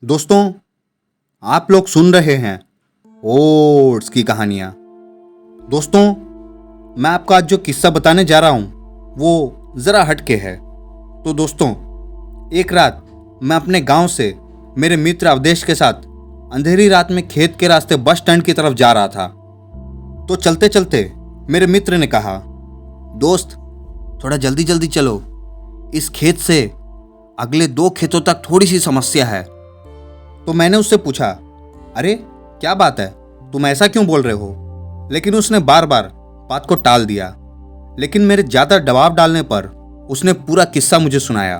दोस्तों, आप लोग सुन रहे हैं ओट्स की कहानियां। दोस्तों, मैं आपको आज जो किस्सा बताने जा रहा हूं वो ज़रा हटके है। तो दोस्तों, एक रात मैं अपने गांव से मेरे मित्र अवधेश के साथ अंधेरी रात में खेत के रास्ते बस स्टैंड की तरफ जा रहा था। तो चलते चलते मेरे मित्र ने कहा, दोस्त थोड़ा जल्दी जल्दी चलो, इस खेत से अगले 2 खेतों तक थोड़ी सी समस्या है। तो मैंने उससे पूछा, अरे क्या बात है, तुम ऐसा क्यों बोल रहे हो? लेकिन उसने बार बार बात को टाल दिया। लेकिन मेरे ज़्यादा दबाव डालने पर उसने पूरा किस्सा मुझे सुनाया।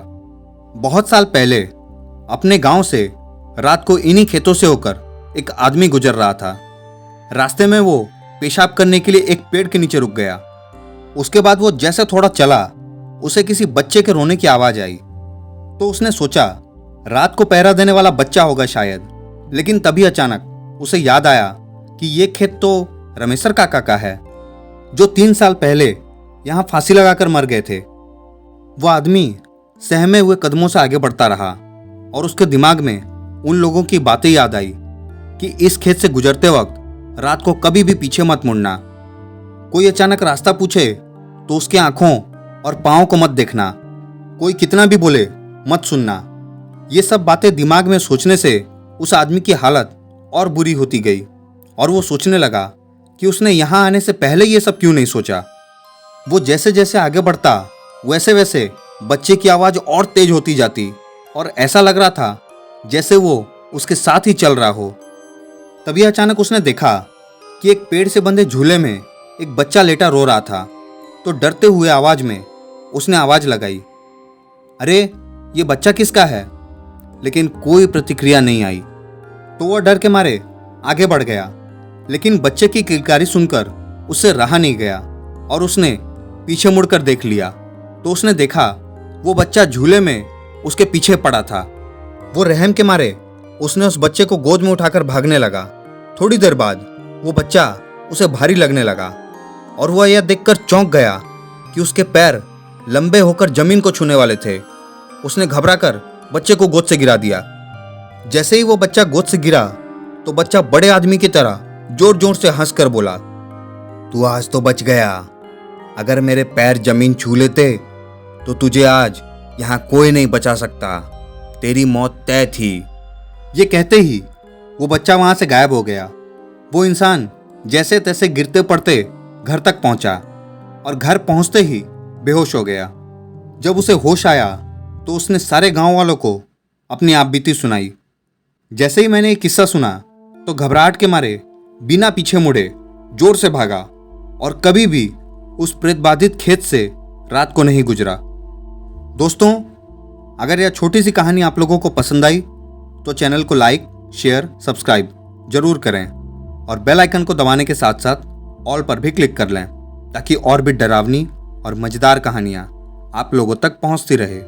बहुत साल पहले अपने गांव से रात को इन्हीं खेतों से होकर एक आदमी गुजर रहा था। रास्ते में वो पेशाब करने के लिए एक पेड़ के नीचे रुक गया। उसके बाद वो जैसे थोड़ा चला, उसे किसी बच्चे के रोने की आवाज़ आई। तो उसने सोचा रात को पहरा देने वाला बच्चा होगा शायद। लेकिन तभी अचानक उसे याद आया कि ये खेत तो रमेशर काका का है, जो 3 साल पहले यहाँ फांसी लगाकर मर गए थे। वो आदमी सहमे हुए कदमों से आगे बढ़ता रहा और उसके दिमाग में उन लोगों की बातें याद आई कि इस खेत से गुजरते वक्त रात को कभी भी पीछे मत मुड़ना। कोई अचानक रास्ता पूछे तो उसकी आंखों और पाँव को मत देखना। कोई कितना भी बोले मत सुनना। ये सब बातें दिमाग में सोचने से उस आदमी की हालत और बुरी होती गई और वो सोचने लगा कि उसने यहाँ आने से पहले ये सब क्यों नहीं सोचा। वो जैसे जैसे आगे बढ़ता वैसे वैसे बच्चे की आवाज़ और तेज होती जाती और ऐसा लग रहा था जैसे वो उसके साथ ही चल रहा हो। तभी अचानक उसने देखा कि एक पेड़ से बंधे झूले में एक बच्चा लेटा रो रहा था। तो डरते हुए आवाज़ में उसने आवाज़ लगाई, अरे ये बच्चा किसका है? लेकिन कोई प्रतिक्रिया नहीं आई। तो वह डर के मारे आगे बढ़ गया। लेकिन बच्चे की किलकारी सुनकर उससे रहा नहीं गया और उसने पीछे मुड़कर देख लिया। तो उसने देखा वो बच्चा झूले में उसके पीछे पड़ा था। वो रहम के मारे उसने उस बच्चे को गोद में उठाकर भागने लगा। थोड़ी देर बाद वो बच्चा उसे भारी लगने लगा और वह यह देखकर चौंक गया कि उसके पैर लंबे होकर जमीन को छूने वाले थे। उसने घबराकर बच्चे को गोद से गिरा दिया। जैसे ही वो बच्चा गोद से गिरा तो बच्चा बड़े आदमी की तरह जोर जोर से हंसकर बोला, तू आज तो बच गया। अगर मेरे पैर जमीन छू लेते तो तुझे आज यहाँ कोई नहीं बचा सकता। तेरी मौत तय थी। ये कहते ही वो बच्चा वहां से गायब हो गया। वो इंसान जैसे तैसे गिरते पड़ते घर तक पहुंचा और घर पहुंचते ही बेहोश हो गया। जब उसे होश आया तो उसने सारे गांव वालों को अपनी आपबीती सुनाई। जैसे ही मैंने ये किस्सा सुना तो घबराहट के मारे बिना पीछे मुड़े जोर से भागा और कभी भी उस प्रेत बाधित खेत से रात को नहीं गुजरा। दोस्तों, अगर यह छोटी सी कहानी आप लोगों को पसंद आई तो चैनल को लाइक, शेयर, सब्सक्राइब जरूर करें और बेल आइकन को दबाने के साथ साथ ऑल पर भी क्लिक कर लें ताकि और भी डरावनी और मज़ेदार कहानियाँ आप लोगों तक पहुँचती रहे।